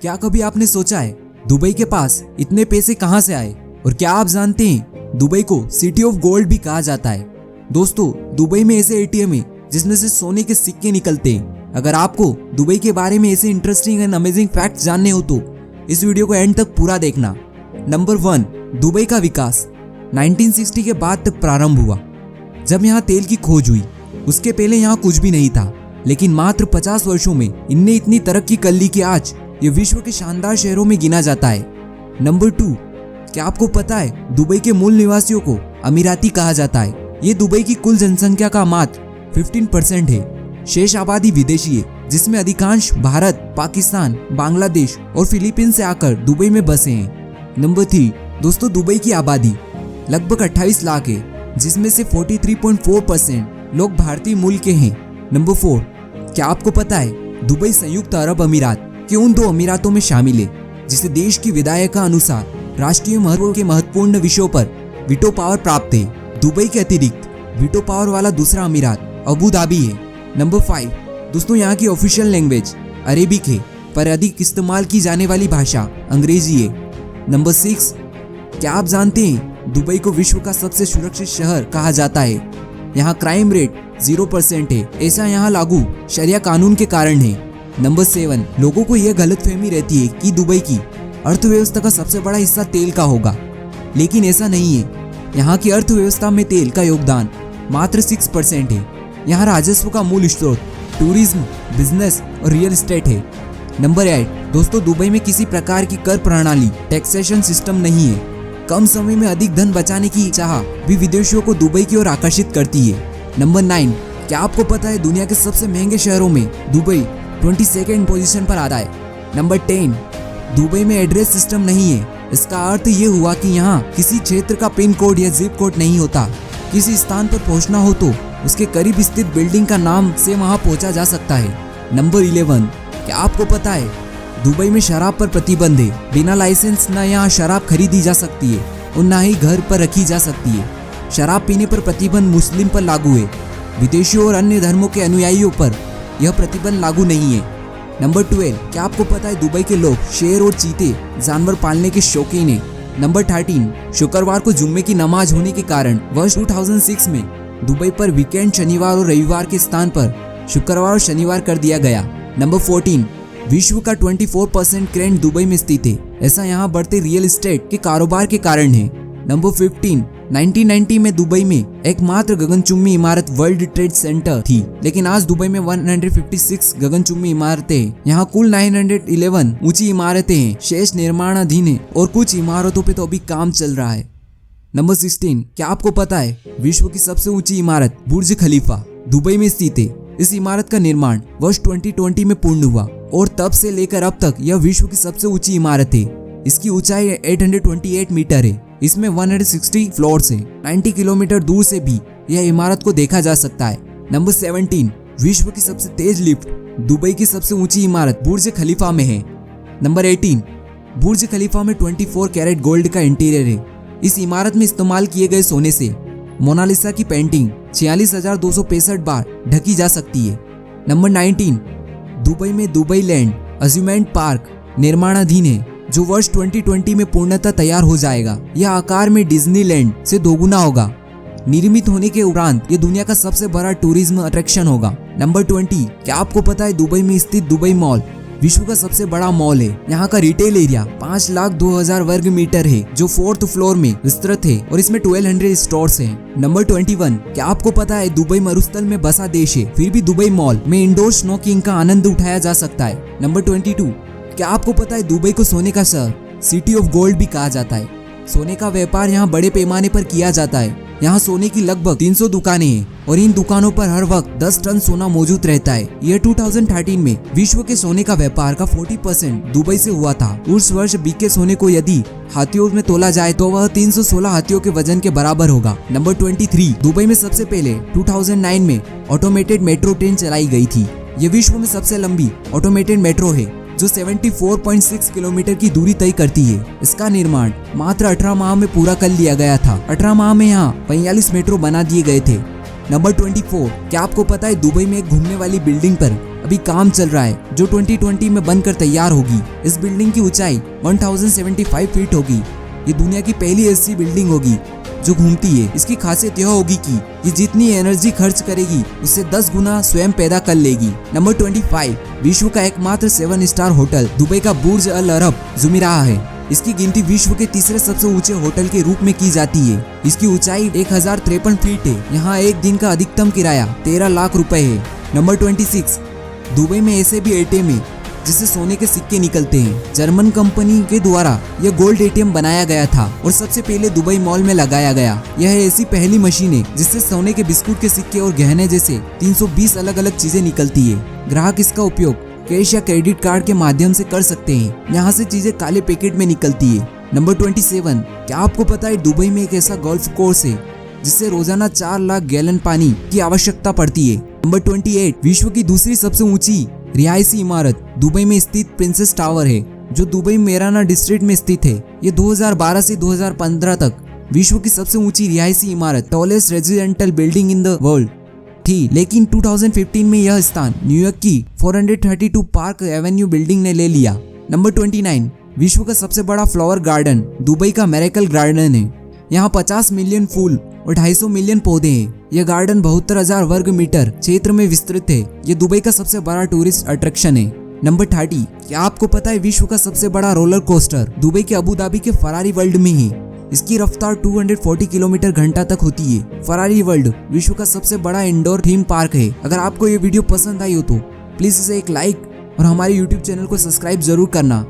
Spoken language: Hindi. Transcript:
क्या कभी आपने सोचा है दुबई के पास इतने पैसे कहां से आए? और क्या आप जानते हैं दुबई को सिटी ऑफ गोल्ड भी कहा जाता है? दोस्तों, दुबई में ऐसे एटीएम है जिसमें से सोने के सिक्के निकलते हैं। अगर आपको दुबई के बारे में ऐसे इंटरेस्टिंग एंड अमेजिंग फैक्ट्स जानने हो तो इस वीडियो को एंड तक पूरा देखना। नंबर 1, दुबई का विकास 1960 के बाद तक प्रारंभ हुआ, जब यहाँ तेल की खोज हुई। उसके पहले यहाँ कुछ भी नहीं था, लेकिन मात्र 50 वर्षों में इनने इतनी तरक्की कर ली कि आज ये विश्व के शानदार शहरों में गिना जाता है। नंबर 2, क्या आपको पता है दुबई के मूल निवासियों को अमीराती कहा जाता है? ये दुबई की कुल जनसंख्या का मात्र 15% है। शेष आबादी विदेशी है, जिसमें अधिकांश भारत, पाकिस्तान, बांग्लादेश और फिलीपींस से आकर दुबई में बसे हैं। नंबर 3, दोस्तों, दुबई की आबादी लगभग 28 लाख है, जिसमें से 43.4% लोग भारतीय मूल के हैं। नंबर 4, क्या आपको पता है दुबई संयुक्त अरब अमीरात के उन 2 अमीरातों में शामिल है जिसे देश की विधायक का अनुसार राष्ट्रीय महत्व के महत्वपूर्ण विषयों पर वीटो पावर प्राप्त है। दुबई के अतिरिक्त वीटो पावर वाला दूसरा अमीरात अबू धाबी है। नंबर 5, दोस्तों, यहाँ की ऑफिशियल लैंग्वेज अरेबिक है, पर अधिक इस्तेमाल की जाने वाली भाषा अंग्रेजी है। नंबर 6, क्या आप जानते हैं दुबई को विश्व का सबसे सुरक्षित शहर कहा जाता है? यहाँ क्राइम रेट 0% है। ऐसा यहाँ लागू शरिया कानून के कारण है। नंबर 7, लोगों को यह गलतफहमी रहती है कि दुबई की अर्थव्यवस्था का सबसे बड़ा हिस्सा तेल का होगा, लेकिन ऐसा नहीं है। यहाँ की अर्थव्यवस्था में तेल का योगदान मात्र 6% है। यहाँ राजस्व का मूल स्रोत टूरिज्म, बिजनेस और रियल एस्टेट है। नंबर 8, दोस्तों, दुबई में किसी प्रकार की कर प्रणाली टैक्सेशन सिस्टम नहीं है। कम समय में अधिक धन बचाने की चाह भी विदेशियों को दुबई की ओर आकर्षित करती है। नंबर 9, क्या आपको पता है दुनिया के सबसे महंगे शहरों में दुबई 22nd पोजीशन पर आता है? नंबर 10, दुबई में एड्रेस सिस्टम नहीं है। इसका अर्थ ये हुआ कि यहाँ किसी क्षेत्र का पिन कोड या जिप कोड नहीं होता। किसी स्थान पर पहुँचना हो तो उसके करीब स्थित बिल्डिंग का नाम से वहाँ पहुँचा जा सकता है। नंबर 11, क्या आपको पता है दुबई में शराब पर प्रतिबंध है। बिना लाइसेंस न यहाँ शराब खरीदी जा सकती है और न ही घर पर रखी जा सकती है। शराब पीने पर प्रतिबंध मुस्लिम पर लागू है। विदेशियों और अन्य धर्मों के अनुयायियों पर यह प्रतिबंध लागू नहीं है। नंबर 12, क्या आपको पता है दुबई के लोग शेर और चीते जानवर पालने के शौकीन हैं? नंबर 13, शुक्रवार को जुम्मे की नमाज होने के कारण वर्ष 2006 में दुबई पर वीकेंड शनिवार और रविवार के स्थान पर शुक्रवार और शनिवार कर दिया गया। नंबर 14, विश्व का 24% क्रेन दुबई में स्थित है। ऐसा यहाँ बढ़ते रियल एस्टेट के कारोबार के कारण है। नंबर 15, 1990 में दुबई में एकमात्र गगनचुंबी इमारत वर्ल्ड ट्रेड सेंटर थी, लेकिन आज दुबई में 156 गगनचुंबी इमारतें हैं। यहाँ कुल 911 ऊंची इमारतें हैं, शेष निर्माणाधीन है और कुछ इमारतों पे तो अभी काम चल रहा है। नंबर 16, क्या आपको पता है विश्व की सबसे ऊंची इमारत बुर्ज खलीफा दुबई में स्थित है? इस इमारत का निर्माण वर्ष 2020 में पूर्ण हुआ और तब से लेकर अब तक यह विश्व की सबसे ऊंची इमारत है। इसकी ऊंचाई 828 मीटर है। इसमें 160 फ्लोर्स है। 90 किलोमीटर दूर से भी यह इमारत को देखा जा सकता है। नंबर 17, विश्व की सबसे तेज लिफ्ट दुबई की सबसे ऊंची इमारत बुर्ज खलीफा में है। नंबर 18, बुर्ज खलीफा में 24 कैरेट गोल्ड का इंटीरियर है। इस इमारत में इस्तेमाल किए गए सोने से मोनालिसा की पेंटिंग 46,265 बार ढकी जा सकती है। नंबर 19, दुबई में दुबई लैंड अम्यूजमेंट पार्क निर्माणाधीन है, जो वर्ष 2020 में पूर्णतः तैयार हो जाएगा। यह आकार में डिज्नीलैंड से दोगुना होगा। निर्मित होने के उपरांत यह दुनिया का सबसे बड़ा टूरिज्म अट्रैक्शन होगा। नंबर 20, क्या आपको पता है दुबई में स्थित दुबई मॉल विश्व का सबसे बड़ा मॉल है? यहाँ का रिटेल एरिया 5,02,000 वर्ग मीटर है, जो 4th फ्लोर में विस्तृत है और इसमें 1200 स्टोर्स हैं। नंबर 21, क्या आपको पता है दुबई मरुस्थल में बसा देश है, फिर भी दुबई मॉल में इंडोर स्नोकिंग का आनंद उठाया जा सकता है। नंबर 22, क्या आपको पता है दुबई को सोने का शहर सिटी ऑफ गोल्ड भी कहा जाता है? सोने का व्यापार यहाँ बड़े पैमाने पर किया जाता है। यहाँ सोने की लगभग 300 दुकानें हैं और इन दुकानों पर हर वक्त 10 टन सोना मौजूद रहता है। यह 2013 में विश्व के सोने का व्यापार का 40% दुबई से हुआ था। उस वर्ष बिके सोने को यदि हाथियों में तोला जाए तो वह 316 हाथियों के वजन के बराबर होगा। नंबर 23, दुबई में सबसे पहले 2009 में ऑटोमेटेड मेट्रो ट्रेन चलाई गई थी। यह विश्व में सबसे लंबी ऑटोमेटेड मेट्रो है, जो 74.6 किलोमीटर की दूरी तय करती है। इसका निर्माण मात्र 18 माह में पूरा कर लिया गया था। 18 माह में यहाँ 45 मेट्रो बना दिए गए थे। नंबर 24, क्या आपको पता है दुबई में एक घूमने वाली बिल्डिंग पर अभी काम चल रहा है जो 2020 में बनकर तैयार होगी। इस बिल्डिंग की ऊंचाई 1075 फीट होगी। ये दुनिया की पहली ऐसी बिल्डिंग होगी जो घूमती है। इसकी खासियत यह होगी कि ये जितनी एनर्जी खर्च करेगी उससे 10 गुना स्वयं पैदा कर लेगी। नंबर 25, विश्व का एकमात्र 7 स्टार होटल दुबई का बुर्ज अल अरब जुमीराह है। इसकी गिनती विश्व के तीसरे सबसे ऊंचे होटल के रूप में की जाती है। इसकी ऊंचाई 1053 फीट है। यहाँ एक दिन का अधिकतम किराया 13 लाख रुपए है। नंबर 26, दुबई में ऐसे भी एटीएम है जिससे सोने के सिक्के निकलते हैं। जर्मन कंपनी के द्वारा यह गोल्ड एटीएम बनाया गया था और सबसे पहले दुबई मॉल में लगाया गया। यह ऐसी पहली मशीन है जिससे सोने के बिस्कुट के सिक्के और गहने जैसे 320 अलग अलग चीजें निकलती है। ग्राहक इसका उपयोग कैश या क्रेडिट कार्ड के माध्यम से कर सकते हैं। यहाँ से चीजें काले पैकेट में निकलती है। नंबर 27, क्या आपको पता है दुबई में एक ऐसा गोल्फ कोर्स है जिससे रोजाना 4 लाख गैलन पानी की आवश्यकता पड़ती है। नंबर 28, विश्व की दूसरी सबसे ऊंची रिहायशी इमारत दुबई में स्थित प्रिंसेस टावर है जो दुबई मेराना डिस्ट्रिक्ट में स्थित है। ये 2012 से 2015 तक विश्व की सबसे ऊंची रिहायशी इमारत tallest residential building in the world थी, लेकिन 2015 में यह स्थान न्यूयॉर्क की 432 पार्क एवेन्यू बिल्डिंग ने ले लिया। नंबर 29, विश्व का सबसे बड़ा फ्लावर गार्डन दुबई का मिरेकल गार्डन है। यहाँ 50 मिलियन फूल और 250 मिलियन पौधे हैं। यह गार्डन 72,000 वर्ग मीटर क्षेत्र में विस्तृत है। यह दुबई का सबसे बड़ा टूरिस्ट अट्रैक्शन है। नंबर 30, क्या आपको पता है विश्व का सबसे बड़ा रोलर कोस्टर दुबई के अबू धाबी के फरारी वर्ल्ड में है। इसकी रफ्तार 240 किलोमीटर घंटा तक होती है। फरारी वर्ल्ड विश्व का सबसे बड़ा इंडोर थीम पार्क है। अगर आपको ये वीडियो पसंद आई हो तो प्लीज इसे एक लाइक और हमारे यूट्यूब चैनल को सब्सक्राइब जरूर करना।